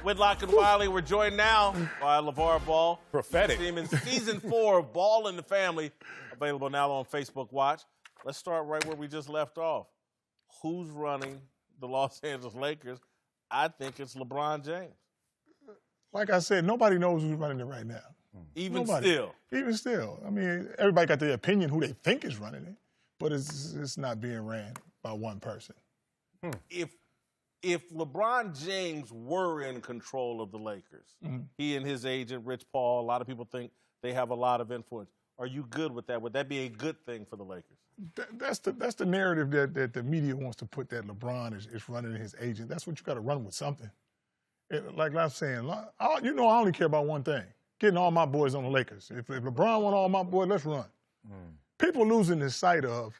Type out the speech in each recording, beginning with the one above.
Whitlock and Wiley. We're joined now by LaVar Ball. Prophetic. Team in season 4 of Ball in the Family, available now on Facebook Watch. Let's start right where we just left off. Who's running the Los Angeles Lakers? I think it's LeBron James. Like I said, nobody knows who's running it right now. Even still. I mean, everybody got their opinion who they think is running it, but it's not being ran by one person. If LeBron James were in control of the Lakers, he and his agent, Rich Paul, a lot of people think they have a lot of influence. Are you good with that? Would that be a good thing for the Lakers? That's the narrative that the media wants to put, that LeBron is running his agent. That's what you got to run with something. Like I'm saying, I only care about one thing, getting all my boys on the Lakers. If LeBron want all my boys, let's run. People losing this sight of,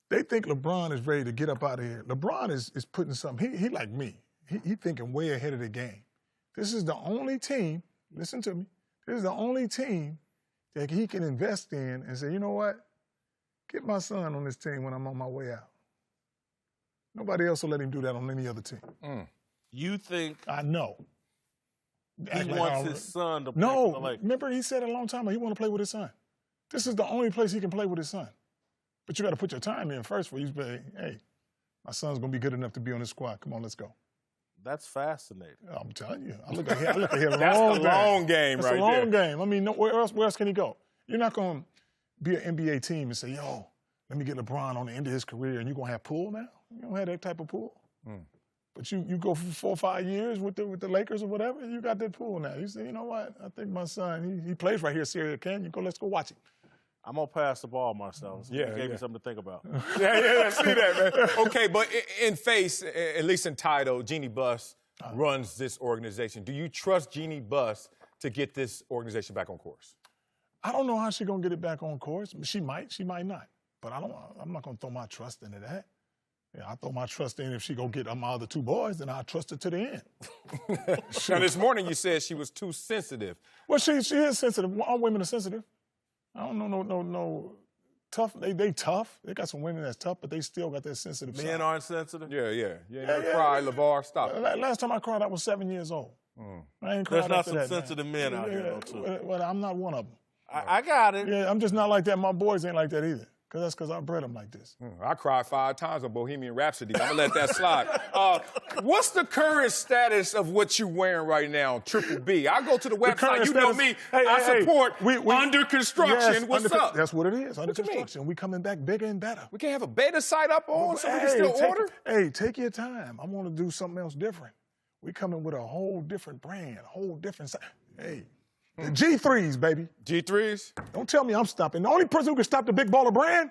they think LeBron is ready to get up out of here. LeBron is putting something, he like me. He thinking way ahead of the game. This is the only team, listen to me, this is the only team that he can invest in and say, you know what? Get my son on this team when I'm on my way out. Nobody else will let him do that on any other team. You think I know. he wants his son to play for the Lakers? Remember he said a long time ago he want to play with his son. This is the only place he can play with his son. But you got to put your time in first for you to say, hey, my son's going to be good enough to be on this squad. Come on, let's go. That's fascinating. I'm telling you. I look ahead That's the long game That's right a long there. game. I mean, where else can he go? You're not going to be an NBA team and say, yo, let me get LeBron on the end of his career, and you're going to have Poole now? You don't have that type of Poole. But you go for 4 or 5 years with the Lakers or whatever, you got that Poole now. You say, you know what? I think my son, he plays right here, Syria Canyon. Let's go watch him. I'm going to pass the ball, Marcellus. You gave me something to think about. Yeah, see that, man. Okay, but in face, at least in title, Jeanie Buss runs this organization. Do you trust Jeanie Buss to get this organization back on course? I don't know how she's going to get it back on course. She might not. But I'm not going to throw my trust into that. Yeah, I throw my trust in if she go get my other 2 boys, then I'll trust her to the end. Now, this morning you said she was too sensitive. Well, she is sensitive. All women are sensitive. I don't know no tough. They tough. They got some women that's tough, but they still got that sensitive side. Men aren't sensitive? Yeah. You ain't gonna cry, LaVar. Stop. Last time I cried, I was 7 years old. I ain't cried. There's not after some that, sensitive men out here, though, too. Well, I'm not one of them. I got it. Yeah, I'm just not like that. My boys ain't like that either. Because I bred them like this. I cried 5 times on Bohemian Rhapsody. I'm going to let that slide. What's the current status of what you're wearing right now, Triple B? I go to the website. You know me. I support under construction. Yes, What's up? That's what it is, under construction. We coming back bigger and better. We can't have a beta site up on so we can still order? Take your time. I want to do something else different. We coming with a whole different brand, a whole different site. Hey. The G3s, baby. G3s? Don't tell me I'm stopping. The only person who can stop the Big Baller brand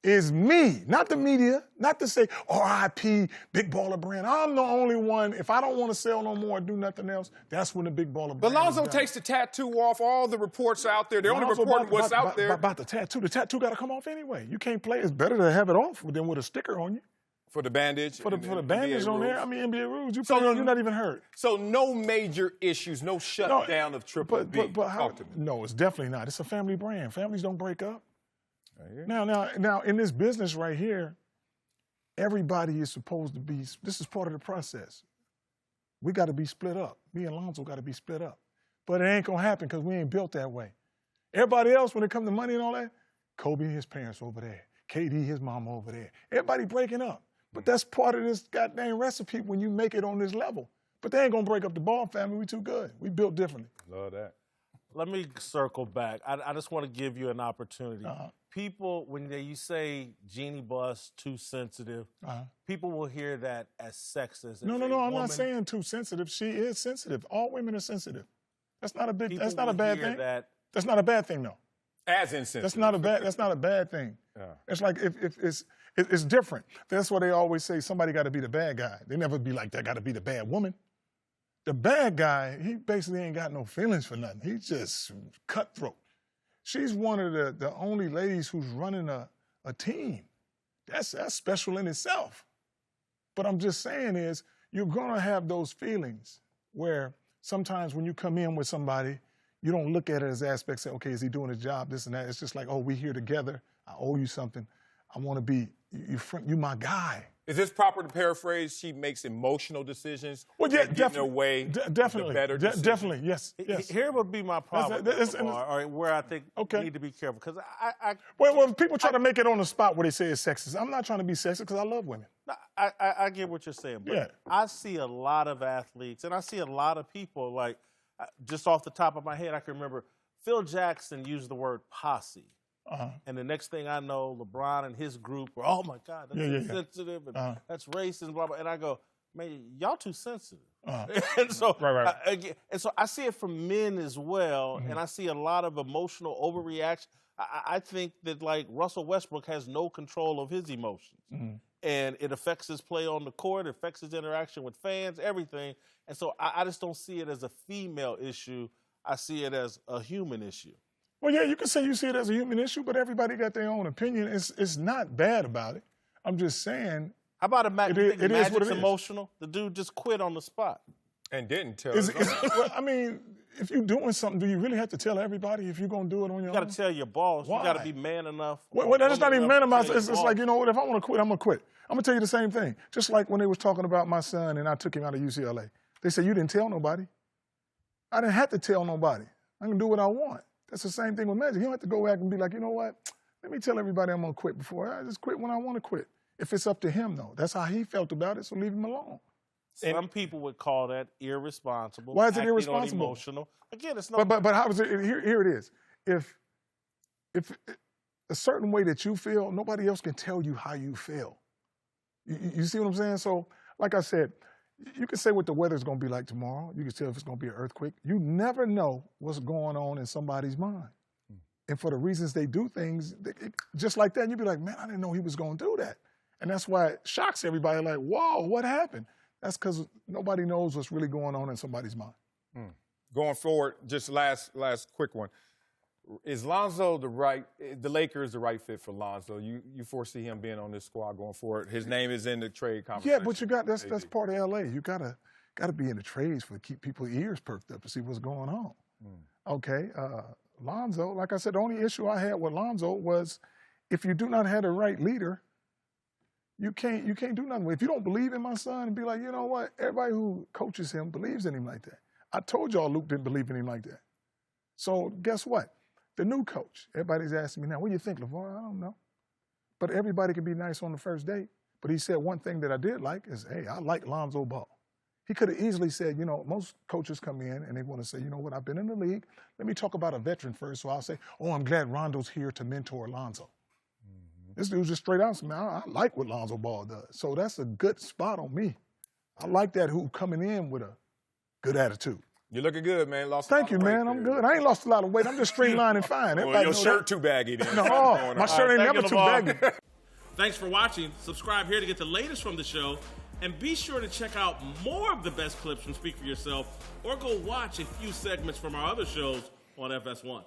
is me, not the media, not to say RIP, Big Baller brand. I'm the only one. If I don't want to sell no more or do nothing else, that's when the Big Baller brand But Lonzo takes the tattoo off. All the reports out there. They're only reporting what's out there. About the tattoo. The tattoo got to come off anyway. You can't play. It's better to have it off than with a sticker on you. For the bandage? For the bandage on there? I mean, NBA rules. You're not even hurt. So no major issues, no shutdown of Triple B. But how? No, it's definitely not. It's a family brand. Families don't break up. Now, in this business right here, everybody is supposed to be, this is part of the process. We got to be split up. Me and Lonzo got to be split up. But it ain't going to happen because we ain't built that way. Everybody else, when it comes to money and all that, Kobe and his parents over there. KD, his mom over there. Everybody breaking up. But that's part of this goddamn recipe when you make it on this level. But they ain't going to break up the Ball family. We too good. We built differently. Love that. Let me circle back. I just want to give you an opportunity. People, when you say Jeanie Buss, too sensitive, people will hear that as sexist. No, I'm not saying too sensitive. She is sensitive. All women are sensitive. That's not a big. That's not a bad thing. That's not a bad thing, though. As insensitive. That's not a bad thing. It's like if it's different. That's why they always say somebody got to be the bad guy. They never be like, that got to be the bad woman. The bad guy, he basically ain't got no feelings for nothing. He's just cutthroat. She's one of the only ladies who's running a team. That's special in itself. But I'm just saying is, you're going to have those feelings where sometimes when you come in with somebody, you don't look at it as aspects, say, okay, is he doing his job, this and that. It's just like, oh, we here together. I owe you something. I want to be, you my guy. Is this proper to paraphrase? She makes emotional decisions. Well, yeah, getting away. Definitely. Better definitely. Yes. Yes. Here would be my problem. Where I think we need to be careful because Well, people try to make it on the spot where they say it's sexist. I'm not trying to be sexist because I love women. I get what you're saying, but I see a lot of athletes and I see a lot of people like just off the top of my head, I can remember Phil Jackson used the word posse. And the next thing I know, LeBron and his group were, oh, my God, that's insensitive, and that's racist, blah, blah. And I go, man, y'all too sensitive. And so I see it from men as well, and I see a lot of emotional overreaction. I think that, like, Russell Westbrook has no control of his emotions. And it affects his play on the court, it affects his interaction with fans, everything. And so I just don't see it as a female issue. I see it as a human issue. Well, yeah, you can say you see it as a human issue, but everybody got their own opinion. It's not bad about it. I'm just saying. How about a Magic? It is what it is. Emotional. The dude just quit on the spot. And didn't tell. Well, I mean, if you're doing something, do you really have to tell everybody if you're going to do it on your own? You got to tell your boss. Why? You got to be man enough. Well, that's not even man enough. It's like, you know what, if I want to quit, I'm going to quit. I'm going to tell you the same thing. Just like when they was talking about my son and I took him out of UCLA. They said, you didn't tell nobody. I didn't have to tell nobody. I can do what I want. That's the same thing with Magic. You don't have to go back and be like, you know what? Let me tell everybody I'm going to quit before. I just quit when I want to quit. If it's up to him, though. That's how he felt about it, so leave him alone. Some people would call that irresponsible. Why is it irresponsible? Emotional. Again, it's not. But how is it? Here it is. If a certain way that you feel, nobody else can tell you how you feel. You see what I'm saying? So, like I said, you can say what the weather's going to be like tomorrow. You can tell if it's going to be an earthquake. You never know what's going on in somebody's mind. And for the reasons they do things, just like that, you'd be like, man, I didn't know he was going to do that. And that's why it shocks everybody, like, whoa, what happened? That's because nobody knows what's really going on in somebody's mind. Going forward, just last quick one. Is Lonzo the Lakers the right fit for Lonzo? You foresee him being on this squad going forward? His name is in the trade conversation. Yeah, but that's part of LA. You gotta be in the trades to keep people's ears perked up to see what's going on. Okay, Lonzo, like I said, the only issue I had with Lonzo was if you do not have the right leader, you can't do nothing with it. If you don't believe in my son and be like, you know what, everybody who coaches him believes in him like that. I told y'all Luke didn't believe in him like that. So guess what? The new coach, everybody's asking me now, what do you think, LaVar? I don't know. But everybody can be nice on the first date. But he said one thing that I did like is, hey, I like Lonzo Ball. He could have easily said, you know, most coaches come in and they want to say, you know what, I've been in the league. Let me talk about a veteran first. So I'll say, oh, I'm glad Rondo's here to mentor Lonzo. This dude's just straight out and said, man, I like what Lonzo Ball does. So that's a good spot on me. I like that who coming in with a good attitude. You're looking good, man. Thank you, man. I'm good. I ain't lost a lot of weight. I'm just streamlined and fine. Well, your shirt too baggy then. No, my shirt ain't never too baggy. Thanks for watching. Subscribe here to get the latest from the show. And be sure to check out more of the best clips from Speak For Yourself or go watch a few segments from our other shows on FS1.